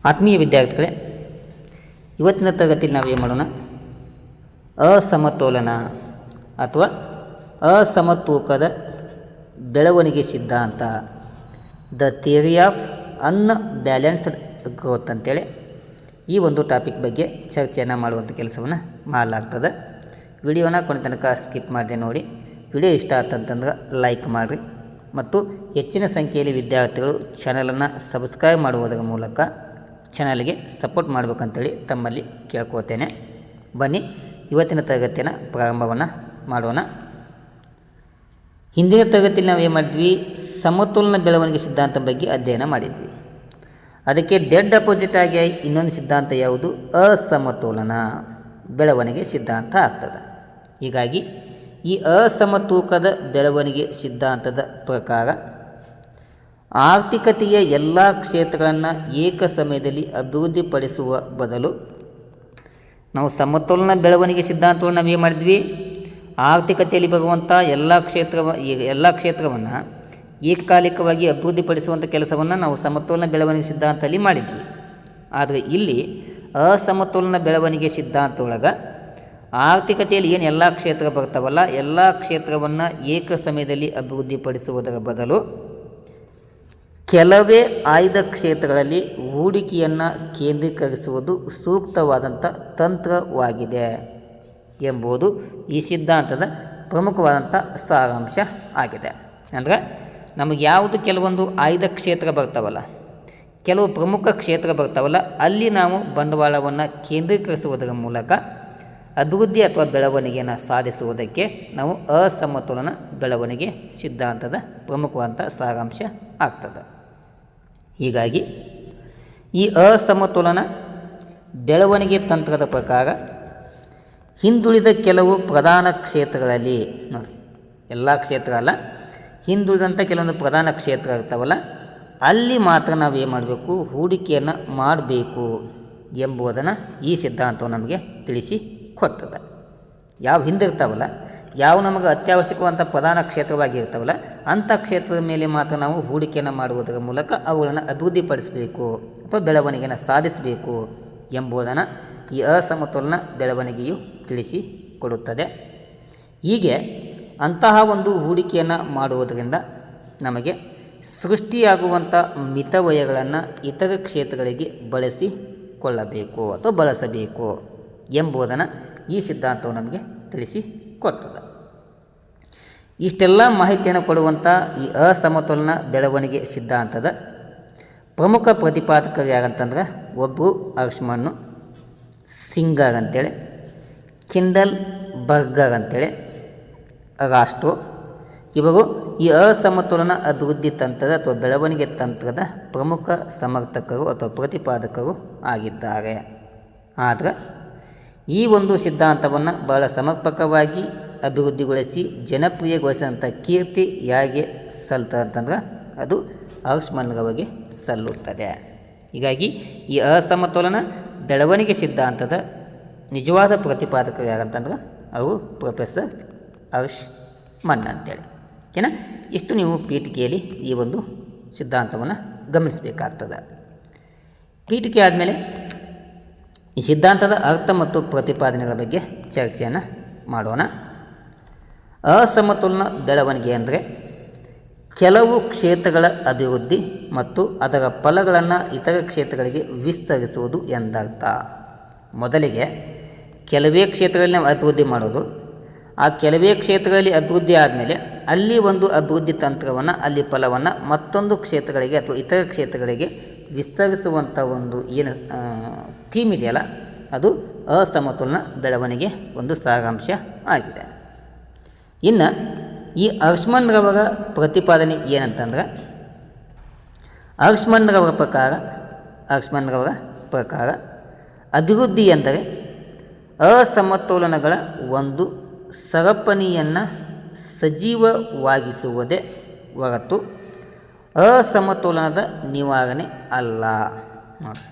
ಆತ್ಮೀಯ ವಿದ್ಯಾರ್ಥಿಗಳೇ, ಇವತ್ತಿನ ತರಗತಿಯಲ್ಲಿ ನಾವು ಏನು ಮಾಡೋಣ, ಅಸಮತೋಲನ ಅಥವಾ ಅಸಮತೂಕದ ಬೆಳವಣಿಗೆ ಸಿದ್ಧಾಂತ, the theory of unbalanced growth ಅಂತೇಳಿ ಈ ಒಂದು ಟಾಪಿಕ್ ಬಗ್ಗೆ ಚರ್ಚೆಯನ್ನು ಮಾಡುವಂಥ ಕೆಲಸವನ್ನು ಮಾಡಲಾಗ್ತದೆ. ವಿಡಿಯೋನ ಕೊನೆ ತನಕ ಸ್ಕಿಪ್ ಮಾಡಿದೆ ನೋಡಿ. ವಿಡಿಯೋ ಇಷ್ಟ ಆತಂತಂದ್ರೆ ಲೈಕ್ ಮಾಡಿರಿ ಮತ್ತು ಹೆಚ್ಚಿನ ಸಂಖ್ಯೆಯಲ್ಲಿ ವಿದ್ಯಾರ್ಥಿಗಳು ಚಾನಲನ್ನು ಸಬ್ಸ್ಕ್ರೈಬ್ ಮಾಡುವುದರ ಮೂಲಕ ಚಾನಲ್ಗೆ ಸಪೋರ್ಟ್ ಮಾಡಬೇಕಂತೇಳಿ ತಮ್ಮಲ್ಲಿ ಕೇಳ್ಕೋತೇನೆ. ಬನ್ನಿ ಇವತ್ತಿನ ತರಗತಿಯನ್ನು ಪ್ರಾರಂಭವನ್ನು ಮಾಡೋಣ. ಹಿಂದಿನ ತರಗತಿಯಲ್ಲಿ ನಾವು ಏನು ಮಾಡಿದ್ವಿ, ಸಮತೋಲನ ಬೆಳವಣಿಗೆ ಸಿದ್ಧಾಂತ ಬಗ್ಗೆ ಅಧ್ಯಯನ ಮಾಡಿದ್ವಿ. ಅದಕ್ಕೆ ಡೆಡ್ ಅಪೋಸಿಟ್ ಆಗಿ ಇನ್ನೊಂದು ಸಿದ್ಧಾಂತ ಯಾವುದು, ಅಸಮತೋಲನ ಬೆಳವಣಿಗೆ ಸಿದ್ಧಾಂತ ಆಗ್ತದೆ. ಹೀಗಾಗಿ ಈ ಅಸಮತೂಕದ ಬೆಳವಣಿಗೆ ಸಿದ್ಧಾಂತದ ಪ್ರಕಾರ ಆರ್ಥಿಕತೆಯ ಎಲ್ಲ ಕ್ಷೇತ್ರಗಳನ್ನು ಏಕ ಸಮಯದಲ್ಲಿ ಅಭಿವೃದ್ಧಿಪಡಿಸುವ ಬದಲು ನಾವು ಸಮತೋಲನ ಬೆಳವಣಿಗೆ ಸಿದ್ಧಾಂತವನ್ನು ನಾವು ಏನು ಮಾಡಿದ್ವಿ, ಆರ್ಥಿಕತೆಯಲ್ಲಿ ಬರುವಂಥ ಎಲ್ಲ ಕ್ಷೇತ್ರವನ್ನು ಏಕಕಾಲಿಕವಾಗಿ ಅಭಿವೃದ್ಧಿಪಡಿಸುವಂಥ ಕೆಲಸವನ್ನು ನಾವು ಸಮತೋಲನ ಬೆಳವಣಿಗೆ ಸಿದ್ಧಾಂತದಲ್ಲಿ ಮಾಡಿದ್ವಿ. ಆದರೆ ಇಲ್ಲಿ ಅಸಮತೋಲನ ಬೆಳವಣಿಗೆ ಸಿದ್ಧಾಂತ ಒಳಗೆ ಆರ್ಥಿಕತೆಯಲ್ಲಿ ಏನು ಎಲ್ಲ ಕ್ಷೇತ್ರ ಬರ್ತಾವಲ್ಲ, ಎಲ್ಲ ಕ್ಷೇತ್ರವನ್ನು ಏಕ ಸಮಯದಲ್ಲಿ ಅಭಿವೃದ್ಧಿಪಡಿಸುವುದರ ಬದಲು ಕೆಲವೇ ಆಯ್ದ ಕ್ಷೇತ್ರಗಳಲ್ಲಿ ಹೂಡಿಕೆಯನ್ನು ಕೇಂದ್ರೀಕರಿಸುವುದು ಸೂಕ್ತವಾದಂಥ ತಂತ್ರವಾಗಿದೆ ಎಂಬುದು ಈ ಸಿದ್ಧಾಂತದ ಪ್ರಮುಖವಾದಂಥ ಸಾರಾಂಶ ಆಗಿದೆ. ಅಂದರೆ ನಮಗೆ ಯಾವುದು ಕೆಲವೊಂದು ಆಯ್ದ ಕ್ಷೇತ್ರ ಬರ್ತಾವಲ್ಲ, ಕೆಲವು ಪ್ರಮುಖ ಕ್ಷೇತ್ರ ಬರ್ತಾವಲ್ಲ, ಅಲ್ಲಿ ನಾವು ಬಂಡವಾಳವನ್ನು ಕೇಂದ್ರೀಕರಿಸುವುದರ ಮೂಲಕ ಅಭಿವೃದ್ಧಿ ಅಥವಾ ಬೆಳವಣಿಗೆಯನ್ನು ಸಾಧಿಸುವುದಕ್ಕೆ ನಾವು ಅಸಮತೋಲನ ಬೆಳವಣಿಗೆ ಸಿದ್ಧಾಂತದ ಪ್ರಮುಖವಾದಂಥ ಸಾರಾಂಶ ಆಗ್ತದೆ. ಹೀಗಾಗಿ ಈ ಅಸಮತೋಲನ ಬೆಳವಣಿಗೆ ತಂತ್ರದ ಪ್ರಕಾರ ಹಿಂದುಳಿದ ಕೆಲವು ಪ್ರಧಾನ ಕ್ಷೇತ್ರಗಳಲ್ಲಿ ನೋಡಿ, ಎಲ್ಲ ಕ್ಷೇತ್ರ ಅಲ್ಲ, ಹಿಂದುಳಿದಂಥ ಕೆಲವೊಂದು ಪ್ರಧಾನ ಕ್ಷೇತ್ರ ಇರ್ತಾವಲ್ಲ, ಅಲ್ಲಿ ಮಾತ್ರ ನಾವು ಏನು ಮಾಡಬೇಕು, ಹೂಡಿಕೆಯನ್ನು ಮಾಡಬೇಕು ಎಂಬುದನ್ನು ಈ ಸಿದ್ಧಾಂತವು ನಮಗೆ ತಿಳಿಸಿ ಕೊಡ್ತದೆ. ಯಾವ ಹಿಂದಿರ್ತಾವಲ್ಲ, ಯಾವ ನಮಗೆ ಅತ್ಯವಶ್ಯಕವಾದಂಥ ಪ್ರಧಾನ ಕ್ಷೇತ್ರವಾಗಿರ್ತಾವಲ್ಲ, ಅಂಥ ಕ್ಷೇತ್ರದ ಮೇಲೆ ಮಾತ್ರ ನಾವು ಹೂಡಿಕೆಯನ್ನು ಮಾಡುವುದರ ಮೂಲಕ ಅವುಗಳನ್ನು ಅಭಿವೃದ್ಧಿಪಡಿಸಬೇಕು ಅಥವಾ ಬೆಳವಣಿಗೆಯನ್ನು ಸಾಧಿಸಬೇಕು ಎಂಬುದನ್ನು ಈ ಅಸಮತೋಲನ ಬೆಳವಣಿಗೆಯು ತಿಳಿಸಿ ಕೊಡುತ್ತದೆ. ಹೀಗೆ ಅಂತಹ ಒಂದು ಹೂಡಿಕೆಯನ್ನು ಮಾಡುವುದರಿಂದ ನಮಗೆ ಸೃಷ್ಟಿಯಾಗುವಂಥ ಮಿತವ್ಯಯಗಳನ್ನು ಇತರ ಕ್ಷೇತ್ರಗಳಿಗೆ ಬಳಸಿಕೊಳ್ಳಬೇಕು ಅಥವಾ ಬಳಸಬೇಕು ಎಂಬುದನ್ನು ಈ ಸಿದ್ಧಾಂತವು ನಮಗೆ ತಿಳಿಸಿ ಕೊಡ್ತದೆ. ಇಷ್ಟೆಲ್ಲ ಮಾಹಿತಿಯನ್ನು ಕೊಡುವಂಥ ಈ ಅಸಮತೋಲನ ಬೆಳವಣಿಗೆ ಸಿದ್ಧಾಂತದ ಪ್ರಮುಖ ಪ್ರತಿಪಾದಕರು ಯಾರಂತಂದ್ರೆ ಒಬ್ಬರು ಹರ್ಷ್ಮನ್, ಸಿಂಗರ್ ಅಂತೇಳಿ, ಕಿಂಡಲ್ ಬರ್ಗರ್ ಅಂತೇಳಿ, ರಾಸ್ಟ್ರೋ. ಇವರು ಈ ಅಸಮತೋಲನ ಅಭಿವೃದ್ಧಿ ತಂತ್ರದ ಅಥವಾ ಬೆಳವಣಿಗೆ ತಂತ್ರದ ಪ್ರಮುಖ ಸಮರ್ಥಕರು ಅಥವಾ ಪ್ರತಿಪಾದಕರು ಆಗಿದ್ದಾರೆ. ಆದರೆ ಈ ಒಂದು ಸಿದ್ಧಾಂತವನ್ನು ಬಹಳ ಸಮರ್ಪಕವಾಗಿ ಅಭಿವೃದ್ಧಿಗೊಳಿಸಿ ಜನಪ್ರಿಯಗೊಳಿಸಿದಂಥ ಕೀರ್ತಿ ಯಾರಿಗೆ ಸಲ್ತದೆ ಅಂತಂದ್ರೆ ಅದು ಹರ್ಷ್ಮನ್ರವರಿಗೆ ಸಲ್ಲುತ್ತದೆ. ಹೀಗಾಗಿ ಈ ಅಸಮತೋಲನ ಬೆಳವಣಿಗೆ ಸಿದ್ಧಾಂತದ ನಿಜವಾದ ಪ್ರತಿಪಾದಕರು ಯಾರಂತಂದ್ರೆ ಅವರು ಪ್ರೊಫೆಸರ್ ಹರ್ಷ್ಮನ್ ಅಂತೇಳಿ. ಓಕೆನಾ? ಇಷ್ಟು ನೀವು ಪೀಠಿಕೆಯಲ್ಲಿ ಈ ಒಂದು ಸಿದ್ಧಾಂತವನ್ನು ಗಮನಿಸಬೇಕಾಗ್ತದೆ. ಪೀಠಿಕೆ ಆದಮೇಲೆ ಈ ಸಿದ್ಧಾಂತದ ಅರ್ಥ ಮತ್ತು ಪ್ರತಿಪಾದನೆಗಳ ಬಗ್ಗೆ ಚರ್ಚೆಯನ್ನು ಮಾಡೋಣ. ಅಸಮತೋಲನ ಬೆಳವಣಿಗೆ ಅಂದರೆ ಕೆಲವು ಕ್ಷೇತ್ರಗಳ ಅಭಿವೃದ್ಧಿ ಮತ್ತು ಅದರ ಫಲಗಳನ್ನು ಇತರ ಕ್ಷೇತ್ರಗಳಿಗೆ ವಿಸ್ತರಿಸುವುದು ಎಂದರ್ಥ. ಮೊದಲಿಗೆ ಕೆಲವೇ ಕ್ಷೇತ್ರಗಳಲ್ಲಿ ನಾವು ಅಭಿವೃದ್ಧಿ ಮಾಡೋದು, ಆ ಕೆಲವೇ ಕ್ಷೇತ್ರಗಳಲ್ಲಿ ಅಭಿವೃದ್ಧಿ ಆದಮೇಲೆ ಅಲ್ಲಿ ಒಂದು ಅಭಿವೃದ್ಧಿ ತಂತ್ರವನ್ನು, ಅಲ್ಲಿ ಫಲವನ್ನು ಮತ್ತೊಂದು ಕ್ಷೇತ್ರಗಳಿಗೆ ಅಥವಾ ಇತರ ಕ್ಷೇತ್ರಗಳಿಗೆ ವಿಸ್ತರಿಸುವಂಥ ಒಂದು ಏನು ಥೀಮ್ ಇದೆಯಲ್ಲ, ಅದು ಅಸಮತೋಲನ ಬೆಳವಣಿಗೆ ಒಂದು ಸಾರಾಂಶ ಆಗಿದೆ. ಇನ್ನು ಈ ಹರ್ಷ್ಮನ್ರವರ ಪ್ರತಿಪಾದನೆ ಏನಂತಂದ್ರೆ, ಹರ್ಷ್ಮನ್ರವರ ಪ್ರಕಾರ ಅಭಿವೃದ್ಧಿ ಎಂದರೆ ಅಸಮತೋಲನಗಳ ಒಂದು ಸರಪಣಿಯನ್ನು ಸಜೀವವಾಗಿಸುವುದೇ ಹೊರತು ಅಸಮತೋಲನದ ನಿವಾರಣೆ ಅಲ್ಲ. ನೋಡಿ,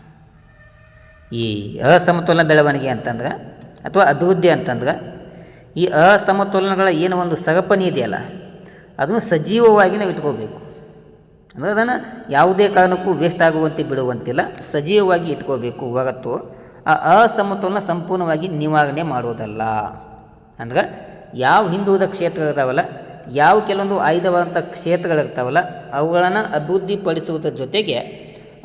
ಈ ಅಸಮತೋಲನ ಬೆಳವಣಿಗೆ ಅಂತಂದ್ರೆ ಅಥವಾ ಅಭಿವೃದ್ಧಿ ಅಂತಂದ್ರೆ ಈ ಅಸಮತೋಲನಗಳ ಏನು ಒಂದು ಸರಪಣಿ ಇದೆಯಲ್ಲ, ಅದನ್ನು ಸಜೀವವಾಗಿ ನಾವು ಇಟ್ಕೋಬೇಕು. ಅಂದರೆ ಅದನ್ನು ಯಾವುದೇ ಕಾರಣಕ್ಕೂ ವೇಸ್ಟ್ ಆಗುವಂತೆ ಬಿಡುವಂತಿಲ್ಲ, ಸಜೀವವಾಗಿ ಇಟ್ಕೋಬೇಕು ಹೊರತು ಆ ಅಸಮತೋಲನ ಸಂಪೂರ್ಣವಾಗಿ ನಿವಾರಣೆ ಮಾಡೋದಲ್ಲ. ಅಂದ್ರೆ ಯಾವ ಹಿಂದುಳಿದ ಕ್ಷೇತ್ರಗಳಿರ್ತಾವಲ್ಲ, ಯಾವ ಕೆಲವೊಂದು ಆಯ್ದವಾದಂಥ ಕ್ಷೇತ್ರಗಳಿರ್ತಾವಲ್ಲ, ಅವುಗಳನ್ನು ಅಭಿವೃದ್ಧಿಪಡಿಸುವುದರ ಜೊತೆಗೆ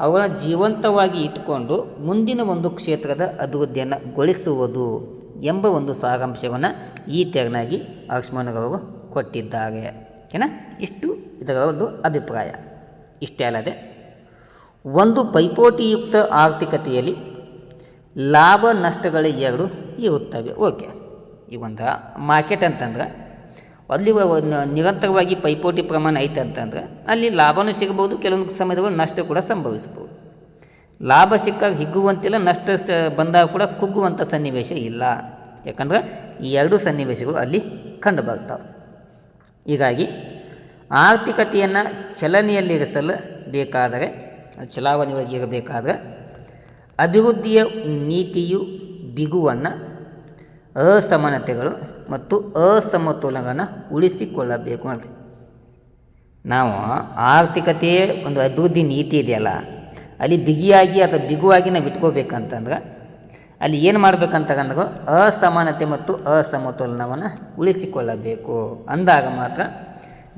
ಅವುಗಳನ್ನು ಜೀವಂತವಾಗಿ ಇಟ್ಟುಕೊಂಡು ಮುಂದಿನ ಒಂದು ಕ್ಷೇತ್ರದ ಅಭಿವೃದ್ಧಿಯನ್ನು ಗೊಳಿಸುವುದು ಎಂಬ ಒಂದು ಸಾರಾಂಶವನ್ನು ಈ ತೆರನಾಗಿ ಲಕ್ಷ್ಮಣರವರು ಕೊಟ್ಟಿದ್ದಾರೆ. ಏನ ಇಷ್ಟು ಇದರ ಒಂದು ಅಭಿಪ್ರಾಯ. ಇಷ್ಟೇ ಅಲ್ಲದೆ ಒಂದು ಪೈಪೋಟಿಯುಕ್ತ ಆರ್ಥಿಕತೆಯಲ್ಲಿ ಲಾಭ ನಷ್ಟಗಳು ಎರಡು ಇರುತ್ತವೆ. ಓಕೆ, ಈ ಒಂದು ಮಾರ್ಕೆಟ್ ಅಂತಂದ್ರೆ ಅಲ್ಲಿ ನಿರಂತರವಾಗಿ ಪೈಪೋಟಿ ಪ್ರಮಾಣ ಐತೆ ಅಂತಂದ್ರೆ ಅಲ್ಲಿ ಲಾಭವೂ ಸಿಗಬಹುದು, ಕೆಲವೊಂದು ಸಮಯದಲ್ಲಿ ನಷ್ಟ ಕೂಡ ಸಂಭವಿಸಬಹುದು. ಲಾಭ ಸಿಕ್ಕಾಗ ಹಿಗ್ಗುವಂತಿಲ್ಲ, ನಷ್ಟ ಬಂದಾಗ ಕೂಡ ಕುಗ್ಗುವಂಥ ಸನ್ನಿವೇಶ ಇಲ್ಲ. ಯಾಕಂದ್ರೆ ಈ ಎರಡೂ ಸನ್ನಿವೇಶಗಳು ಅಲ್ಲಿ ಕಂಡು ಬರ್ತಾವೆ. ಹೀಗಾಗಿ ಆರ್ಥಿಕತೆಯನ್ನು ಚಲನೆಯಲ್ಲಿರಿಸಲು ಬೇಕಾದರೆ, ಚಲಾವಣೆಯೊಳಗೆ ಇರಬೇಕಾದ್ರೆ ಅಭಿವೃದ್ಧಿಯ ನೀತಿಯು ಬಿಗುವನ್ನು, ಅಸಮಾನತೆಗಳು ಮತ್ತು ಅಸಮತೋಲನಗಳನ್ನು ಉಳಿಸಿಕೊಳ್ಳಬೇಕು. ನೋಡಿ, ನಾವು ಆರ್ಥಿಕತೆಯೇ ಒಂದು ಅಭಿವೃದ್ಧಿ ನೀತಿ ಇದೆಯಲ್ಲ, ಅಲ್ಲಿ ಬಿಗಿಯಾಗಿ ಅಥವಾ ಬಿಗುವಾಗಿ ನಾವು ಇಟ್ಕೋಬೇಕಂತಂದ್ರೆ ಅಲ್ಲಿ ಏನು ಮಾಡಬೇಕಂತಂದ್ರೆ ಅಸಮಾನತೆ ಮತ್ತು ಅಸಮತೋಲನವನ್ನು ಉಳಿಸಿಕೊಳ್ಳಬೇಕು. ಅಂದಾಗ ಮಾತ್ರ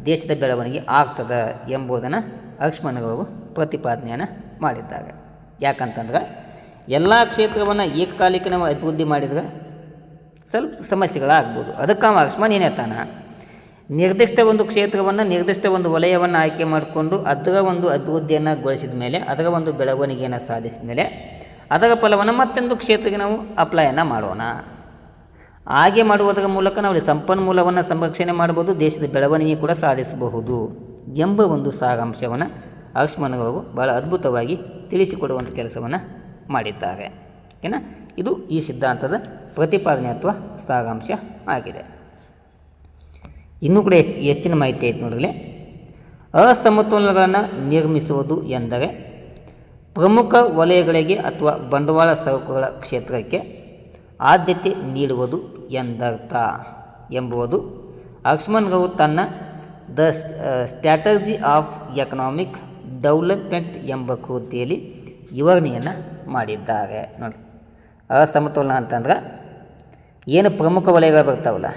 ದೇಶದ ಬೆಳವಣಿಗೆ ಆಗ್ತದೆ ಎಂಬುದನ್ನು ಲಕ್ಷ್ಮಣರವರು ಪ್ರತಿಪಾದನೆಯನ್ನು ಮಾಡಿದ್ದಾರೆ. ಯಾಕಂತಂದ್ರೆ ಎಲ್ಲ ಕ್ಷೇತ್ರವನ್ನು ಏಕಕಾಲಿಕ ನಾವು ಅಭಿವೃದ್ಧಿ ಮಾಡಿದರೆ ಸ್ವಲ್ಪ ಸಮಸ್ಯೆಗಳಾಗ್ಬೋದು. ಅದಕ್ಕೆ ಲಕ್ಷ್ಮಣ ಏನು ಹೇಳ್ತಾನೆ, ನಿರ್ದಿಷ್ಟ ಒಂದು ಕ್ಷೇತ್ರವನ್ನು, ನಿರ್ದಿಷ್ಟ ಒಂದು ವಲಯವನ್ನು ಆಯ್ಕೆ ಮಾಡಿಕೊಂಡು ಅದರ ಒಂದು ಅಭಿವೃದ್ಧಿಯನ್ನು ಗೊಳಿಸಿದ ಮೇಲೆ, ಅದರ ಒಂದು ಬೆಳವಣಿಗೆಯನ್ನು ಸಾಧಿಸಿದ ಮೇಲೆ ಅದರ ಫಲವನ್ನು ಮತ್ತೊಂದು ಕ್ಷೇತ್ರಕ್ಕೆ ನಾವು ಅಪ್ಲೈಯನ್ನು ಮಾಡೋಣ. ಹಾಗೆ ಮಾಡುವುದರ ಮೂಲಕ ನಾವು ಸಂಪನ್ಮೂಲವನ್ನು ಸಂರಕ್ಷಣೆ ಮಾಡ್ಬೋದು, ದೇಶದ ಬೆಳವಣಿಗೆ ಕೂಡ ಸಾಧಿಸಬಹುದು ಎಂಬ ಒಂದು ಸಾರಾಂಶವನ್ನು ಲಕ್ಷ್ಮಣರವರು ಭಾಳ ಅದ್ಭುತವಾಗಿ ತಿಳಿಸಿಕೊಡುವಂಥ ಕೆಲಸವನ್ನು ಮಾಡಿದ್ದಾರೆ. ಓಕೆನಾ, ಇದು ಈ ಸಿದ್ಧಾಂತದ ಪ್ರತಿಪಾದನೆ ಅಥವಾ ಸಾರಾಂಶ ಆಗಿದೆ. ಇನ್ನೂ ಕೂಡ ಹೆಚ್ಚಿನ ಮಾಹಿತಿ ಐತೆ ನೋಡ್ರಿ. ಅಸಮತೋಲನಗಳನ್ನು ನಿರ್ಮಿಸುವುದು ಎಂದರೆ ಪ್ರಮುಖ ವಲಯಗಳಿಗೆ ಅಥವಾ ಬಂಡವಾಳ ಸರಕುಗಳ ಕ್ಷೇತ್ರಕ್ಕೆ ಆದ್ಯತೆ ನೀಡುವುದು ಎಂದರ್ಥ ಎಂಬುದು ಲಕ್ಷ್ಮಣರವರು ತನ್ನ the strategy of economic development ಎಂಬ ಕೃತಿಯಲ್ಲಿ ವಿವರಣೆಯನ್ನು ಮಾಡಿದ್ದಾರೆ. ನೋಡಿ, ಅಸಮತೋಲನ ಅಂತಂದ್ರೆ ಏನು ಪ್ರಮುಖ ವಲಯಗಳು ಬರ್ತಾವಲ್ಲ,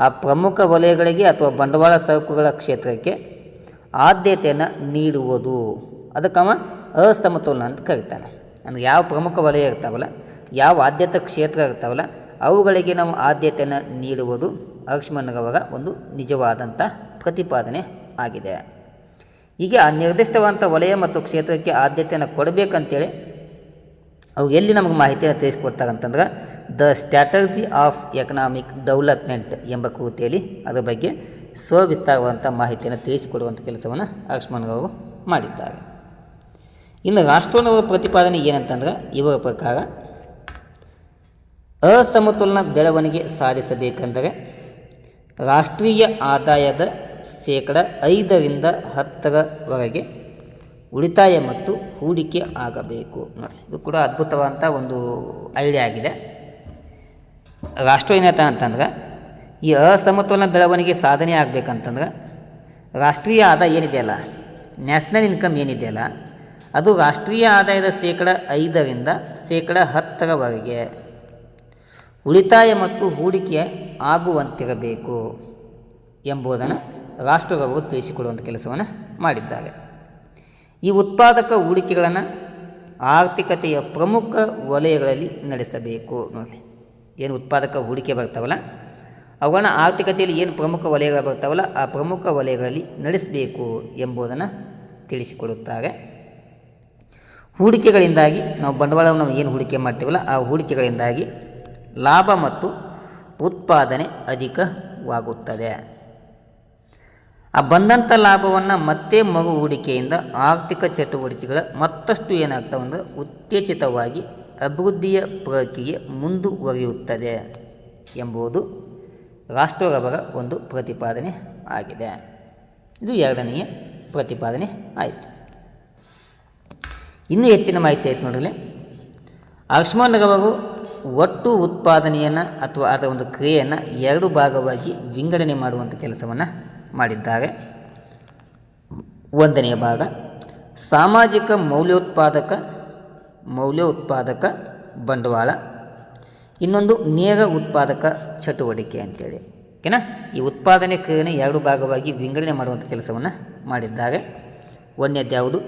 ಆ ಪ್ರಮುಖ ವಲಯಗಳಿಗೆ ಅಥವಾ ಬಂಡವಾಳ ಸರಕುಗಳ ಕ್ಷೇತ್ರಕ್ಕೆ ಆದ್ಯತೆಯನ್ನು ನೀಡುವುದು, ಅದಕ್ಕೆ ಅಸಮತೋಲನ ಅಂತ ಕರೀತಾನೆ. ಅಂದರೆ ಯಾವ ಪ್ರಮುಖ ವಲಯ ಇರ್ತಾವಲ್ಲ, ಯಾವ ಆದ್ಯತೆ ಕ್ಷೇತ್ರ ಇರ್ತಾವಲ್ಲ, ಅವುಗಳಿಗೆ ನಾವು ಆದ್ಯತೆಯನ್ನು ನೀಡುವುದು ಲಕ್ಷ್ಮಣರವರ ಒಂದು ನಿಜವಾದಂಥ ಪ್ರತಿಪಾದನೆ ಆಗಿದೆ. ಹೀಗೆ ಆ ನಿರ್ದಿಷ್ಟವಾದಂಥ ವಲಯ ಮತ್ತು ಕ್ಷೇತ್ರಕ್ಕೆ ಆದ್ಯತೆಯನ್ನು ಕೊಡಬೇಕಂತೇಳಿ ಅವು ಎಲ್ಲಿ ನಮಗೆ ಮಾಹಿತಿಯನ್ನು ತಿಳಿಸ್ಕೊಡ್ತಾರೆ ಅಂತಂದ್ರೆ the strategy of economic development ಎಂಬ ಕೃತಿಯಲ್ಲಿ ಅದರ ಬಗ್ಗೆ ಸವಿಸ್ತಾರವಾದಂಥ ಮಾಹಿತಿಯನ್ನು ತಿಳಿಸಿಕೊಡುವಂಥ ಕೆಲಸವನ್ನು ಲಕ್ಷ್ಮಣರವರು ಮಾಡಿದ್ದಾರೆ. ಇನ್ನು ರಾಷ್ಟ್ರೋನ್ನವ ಪ್ರತಿಪಾದನೆ ಏನಂತಂದ್ರೆ ಇವರ ಪ್ರಕಾರ ಅಸಮತೋಲನ ಬೆಳವಣಿಗೆ ಸಾಧಿಸಬೇಕೆಂದರೆ ರಾಷ್ಟ್ರೀಯ ಆದಾಯದ 5% 10% ಉಳಿತಾಯ ಮತ್ತು ಹೂಡಿಕೆ ಆಗಬೇಕು. ನೋಡಿ, ಇದು ಕೂಡ ಅದ್ಭುತವಾದಂಥ ಒಂದು ಐಡಿಯಾ ಆಗಿದೆ. ರಾಷ್ಟ್ರ ಏನೈತೆ ಅಂತಂದ್ರೆ ಈ ಅಸಮತೋಲನ ಬೆಳವಣಿಗೆ ಸಾಧನೆ ಆಗಬೇಕಂತಂದ್ರೆ ರಾಷ್ಟ್ರೀಯ ಆದಾಯ ಏನಿದೆಯಲ್ಲ, ನ್ಯಾಷನಲ್ ಇನ್ಕಮ್ ಏನಿದೆಯಲ್ಲ, ಅದು ರಾಷ್ಟ್ರೀಯ ಆದಾಯದ 5% 10% ಉಳಿತಾಯ ಮತ್ತು ಹೂಡಿಕೆ ಆಗುವಂತಿರಬೇಕು ಎಂಬುದನ್ನು ರಾಷ್ಟ್ರಗಳು ತಿಳಿಸಿಕೊಡುವಂಥ ಕೆಲಸವನ್ನು ಮಾಡಿದ್ದಾರೆ. ಈ ಉತ್ಪಾದಕ ಹೂಡಿಕೆಗಳನ್ನು ಆರ್ಥಿಕತೆಯ ಪ್ರಮುಖ ವಲಯಗಳಲ್ಲಿ ನಡೆಸಬೇಕು. ನೋಡಿ, ಏನು ಉತ್ಪಾದಕ ಹೂಡಿಕೆ ಬರ್ತಾವಲ್ಲ, ಅವುಗಳನ್ನ ಆರ್ಥಿಕತೆಯಲ್ಲಿ ಏನು ಪ್ರಮುಖ ವಲಯಗಳು ಬರ್ತಾವಲ್ಲ, ಆ ಪ್ರಮುಖ ವಲಯಗಳಲ್ಲಿ ನಡೆಸಬೇಕು ಎಂಬುದನ್ನು ತಿಳಿಸಿಕೊಡುತ್ತಾರೆ. ಹೂಡಿಕೆಗಳಿಂದಾಗಿ ನಾವು ಬಂಡವಾಳವನ್ನು ನಾವು ಏನು ಹೂಡಿಕೆ ಮಾಡ್ತೀವಲ್ಲ, ಆ ಹೂಡಿಕೆಗಳಿಂದಾಗಿ ಲಾಭ ಮತ್ತು ಉತ್ಪಾದನೆ ಅಧಿಕವಾಗುತ್ತದೆ. ಆ ಬಂದಂಥ ಲಾಭವನ್ನು ಮತ್ತೆ ಮರು ಹೂಡಿಕೆಯಿಂದ ಆರ್ಥಿಕ ಚಟುವಟಿಕೆಗಳ ಮತ್ತಷ್ಟು ಏನಾಗ್ತಾವಂದ್ರೆ ಉತ್ತೇಜಿತವಾಗಿ ಅಭಿವೃದ್ಧಿಯ ಪ್ರಕ್ರಿಯೆ ಮುಂದುವರಿಯುತ್ತದೆ ಎಂಬುದು ರಾಷ್ಟ್ರರವರ ಒಂದು ಪ್ರತಿಪಾದನೆ ಆಗಿದೆ. ಇದು 2ನೆಯ ಪ್ರತಿಪಾದನೆ ಆಯಿತು. ಇನ್ನೂ ಹೆಚ್ಚಿನ ಮಾಹಿತಿ ಆಯ್ತು ನೋಡ್ರಿ. ಲಕ್ಷ್ಮಣರವರು ಒಟ್ಟು ಉತ್ಪಾದನೆಯನ್ನು ಅಥವಾ ಅದರ ಒಂದು ಕ್ರಿಯೆಯನ್ನು 2 ಭಾಗವಾಗಿ ವಿಂಗಡಣೆ ಮಾಡುವಂಥ ಕೆಲಸವನ್ನು ಮಾಡಿದ್ದಾರೆ. ಒಂದನೆಯ ಭಾಗ ಸಾಮಾಜಿಕ ಮೌಲ್ಯೋತ್ಪಾದಕ ಬಂಡವಾಳ, ಇನ್ನೊಂದು ನೇರ ಉತ್ಪಾದಕ ಚಟುವಟಿಕೆ ಅಂತೇಳಿ. ಓಕೆನಾ. ಈ ಉತ್ಪಾದನೆ ಕ್ರಿಯೆಯನ್ನು 2 ಭಾಗವಾಗಿ ವಿಂಗಡಣೆ ಮಾಡುವಂಥ ಕೆಲಸವನ್ನು ಮಾಡಿದ್ದಾರೆ. ಒಂದನೇದು ಯಾವುದು?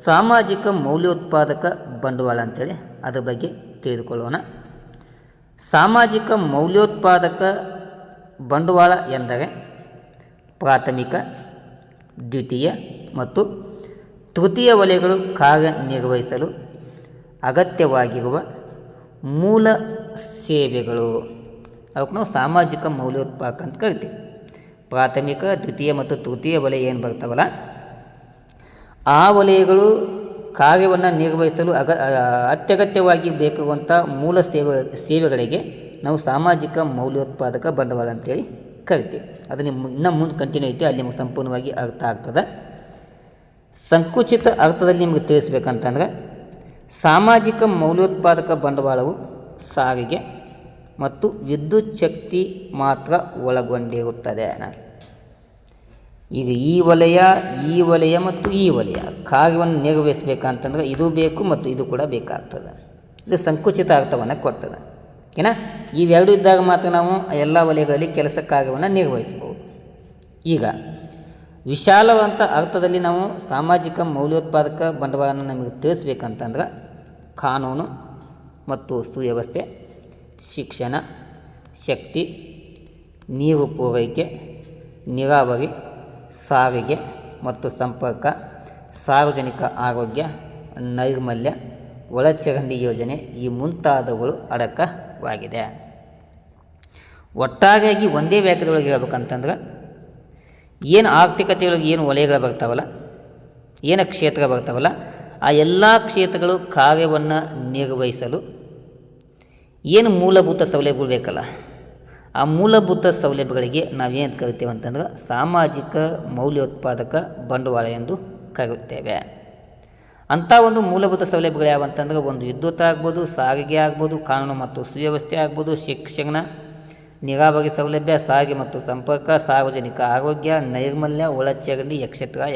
ಸಾಮಾಜಿಕ ಮೌಲ್ಯೋತ್ಪಾದಕ ಬಂಡವಾಳ ಅಂತೇಳಿ ಅದರ ಬಗ್ಗೆ ತಿಳಿದುಕೊಳ್ಳೋಣ. ಸಾಮಾಜಿಕ ಮೌಲ್ಯೋತ್ಪಾದಕ ಬಂಡವಾಳ ಎಂದರೆ ಪ್ರಾಥಮಿಕ, ದ್ವಿತೀಯ ಮತ್ತು ತೃತೀಯ ವಲಯಗಳು ಕಾರ್ಯನಿರ್ವಹಿಸಲು ಅಗತ್ಯವಾಗಿರುವ ಮೂಲ ಸೇವೆಗಳು. ಅವಕ್ಕೆ ನಾವು ಸಾಮಾಜಿಕ ಮೌಲ್ಯೋತ್ಪಾದಕ ಅಂತ ಕರಿತೀವಿ. ಪ್ರಾಥಮಿಕ, ದ್ವಿತೀಯ ಮತ್ತು ತೃತೀಯ ವಲಯ ಏನು ಬರ್ತಾವಲ್ಲ, ಆ ವಲಯಗಳು ಕಾರ್ಯವನ್ನು ನಿರ್ವಹಿಸಲು ಅತ್ಯಗತ್ಯವಾಗಿ ಬೇಕಾಗುವಂಥ ಮೂಲ ಸೇವೆಗಳಿಗೆ ನಾವು ಸಾಮಾಜಿಕ ಮೌಲ್ಯೋತ್ಪಾದಕ ಬಂಡವಾಳ ಅಂತೇಳಿ ಕರಿತೀವಿ. ಅದು ಇನ್ನೂ ಮುಂದೆ ಕಂಟಿನ್ಯೂ ಐತಿ, ಅಲ್ಲಿ ನಿಮಗೆ ಸಂಪೂರ್ಣವಾಗಿ ಅರ್ಥ ಆಗ್ತದೆ. ಸಂಕುಚಿತ ಅರ್ಥದಲ್ಲಿ ನಿಮಗೆ ತಿಳಿಸ್ಬೇಕಂತಂದ್ರೆ, ಸಾಮಾಜಿಕ ಮೌಲ್ಯೋತ್ಪಾದಕ ಬಂಡವಾಳವು ಸಾರಿಗೆ ಮತ್ತು ವಿದ್ಯುತ್ ಶಕ್ತಿ ಮಾತ್ರ ಒಳಗೊಂಡಿರುತ್ತದೆ. ಈಗ ಈ ವಲಯ ಮತ್ತು ಈ ವಲಯ ಕಾರ್ಯವನ್ನು ನಿರ್ವಹಿಸಬೇಕಂತಂದ್ರೆ ಇದು ಬೇಕು ಮತ್ತು ಇದು ಕೂಡ ಬೇಕಾಗ್ತದೆ. ಇದು ಸಂಕುಚಿತ ಅರ್ಥವನ್ನು ಕೊಡ್ತದೆ. ಓಕೆನಾ. ಇವೆರಡು ಇದ್ದಾಗ ಮಾತ್ರ ನಾವು ಎಲ್ಲ ವಲಯಗಳಲ್ಲಿ ಕೆಲಸ ಕಾರ್ಯವನ್ನು ನಿರ್ವಹಿಸ್ಬೋದು. ಈಗ ವಿಶಾಲವಂತ ಅರ್ಥದಲ್ಲಿ ನಾವು ಸಾಮಾಜಿಕ ಮೌಲ್ಯೋತ್ಪಾದಕ ಬಂಡವಾಳವನ್ನು ನಮಗೆ ತಿಳಿಸ್ಬೇಕಂತಂದ್ರೆ, ಕಾನೂನು ಮತ್ತು ಸುವ್ಯವಸ್ಥೆ, ಶಿಕ್ಷಣ, ಶಕ್ತಿ, ನೀರು ಪೂರೈಕೆ, ನೀರಾವರಿ, ಸಾರಿಗೆ ಮತ್ತು ಸಂಪರ್ಕ, ಸಾರ್ವಜನಿಕ ಆರೋಗ್ಯ, ನೈರ್ಮಲ್ಯ, ಒಳಚರಂಡಿ ಯೋಜನೆ ಈ ಮುಂತಾದವುಗಳು ಅಡಕವಾಗಿದೆ. ಒಟ್ಟಾರೆಯಾಗಿ ಒಂದೇ ವ್ಯಾಖ್ಯಾನದೊಳಗೆ ಹೇಳ್ಬೇಕಂತಂದ್ರೆ, ಏನು ಆರ್ಥಿಕತೆಯೊಳಗೆ ಏನು ವಲಯಗಳು ಬರ್ತಾವಲ್ಲ, ಏನು ಕ್ಷೇತ್ರ ಬರ್ತಾವಲ್ಲ, ಆ ಎಲ್ಲ ಕ್ಷೇತ್ರಗಳು ಕಾರ್ಯವನ್ನು ನಿರ್ವಹಿಸಲು ಏನು ಮೂಲಭೂತ ಸೌಲಭ್ಯಗಳು ಬೇಕಲ್ಲ, ಆ ಮೂಲಭೂತ ಸೌಲಭ್ಯಗಳಿಗೆ ನಾವೇನು ಕರಿತೇವೆ ಅಂತಂದ್ರೆ ಸಾಮಾಜಿಕ ಮೌಲ್ಯೋತ್ಪಾದಕ ಬಂಡವಾಳ ಎಂದು ಕರೆಯುತ್ತೇವೆ. ಅಂಥ ಒಂದು ಮೂಲಭೂತ ಸೌಲಭ್ಯಗಳು ಯಾವಂತಂದ್ರೆ, ಒಂದು ವಿದ್ಯುತ್ ಆಗ್ಬೋದು, ಸಾರಿಗೆ ಆಗ್ಬೋದು, ಕಾನೂನು ಮತ್ತು ಸುವ್ಯವಸ್ಥೆ ಆಗ್ಬೋದು, ಶಿಕ್ಷಣ, ನೀರಾವರಿ ಸೌಲಭ್ಯ, ಸಾರಿಗೆ ಮತ್ತು ಸಂಪರ್ಕ, ಸಾರ್ವಜನಿಕ ಆರೋಗ್ಯ, ನೈರ್ಮಲ್ಯ, ಒಳಚರಂಡಿ ಎಕ್ಸೆಟ್ರಾ.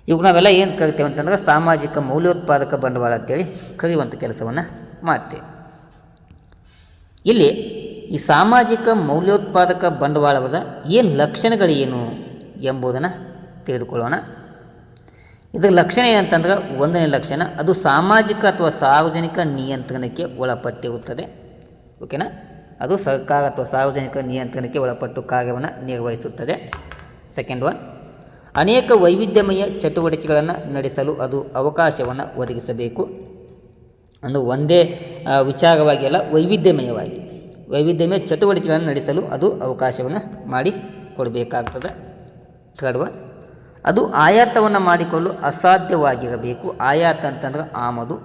ಇವಾಗ ನಾವೆಲ್ಲ ಏನು ಕರಿತೇವೆ ಅಂತಂದ್ರೆ ಸಾಮಾಜಿಕ ಮೌಲ್ಯೋತ್ಪಾದಕ ಬಂಡವಾಳ ಅಂತೇಳಿ ಕರೆಯುವಂಥ ಕೆಲಸವನ್ನು ಮಾಡ್ತೇವೆ. ಇಲ್ಲಿ ಈ ಸಾಮಾಜಿಕ ಮೌಲ್ಯೋತ್ಪಾದಕ ಬಂಡವಾಳದ ಏನು ಲಕ್ಷಣಗಳೇನು ಎಂಬುದನ್ನು ತಿಳಿದುಕೊಳ್ಳೋಣ. ಇದರ ಲಕ್ಷಣ ಏನಂತಂದ್ರೆ, ಒಂದನೇ ಲಕ್ಷಣ, ಅದು ಸಾಮಾಜಿಕ ಅಥವಾ ಸಾರ್ವಜನಿಕ ನಿಯಂತ್ರಣಕ್ಕೆ ಒಳಪಟ್ಟಿರುತ್ತದೆ. ಓಕೆನಾ. ಅದು ಸರ್ಕಾರ ಅಥವಾ ಸಾರ್ವಜನಿಕ ನಿಯಂತ್ರಣಕ್ಕೆ ಒಳಪಟ್ಟು ಕಾರ್ಯವನ್ನು ನಿರ್ವಹಿಸುತ್ತದೆ. ಸೆಕೆಂಡ್ ಒನ್, ಅನೇಕ ವೈವಿಧ್ಯಮಯ ಚಟುವಟಿಕೆಗಳನ್ನು ನಡೆಸಲು ಅದು ಅವಕಾಶವನ್ನು ಒದಗಿಸಬೇಕು. ಅಂದರೆ ಒಂದೇ ವಿಚಾರವಾಗಿ ಅಲ್ಲ, ವೈವಿಧ್ಯಮಯ ಚಟುವಟಿಕೆಗಳನ್ನು ನಡೆಸಲು ಅದು ಅವಕಾಶವನ್ನು ಮಾಡಿ ಕೊಡಬೇಕಾಗ್ತದೆ. ಥರ್ಡ್ ಒನ್, ಅದು ಆಯಾತವನ್ನು ಮಾಡಿಕೊಳ್ಳಲು ಅಸಾಧ್ಯವಾಗಿರಬೇಕು. ಆಯಾತ ಅಂತಂದ್ರೆ ಆಮದು.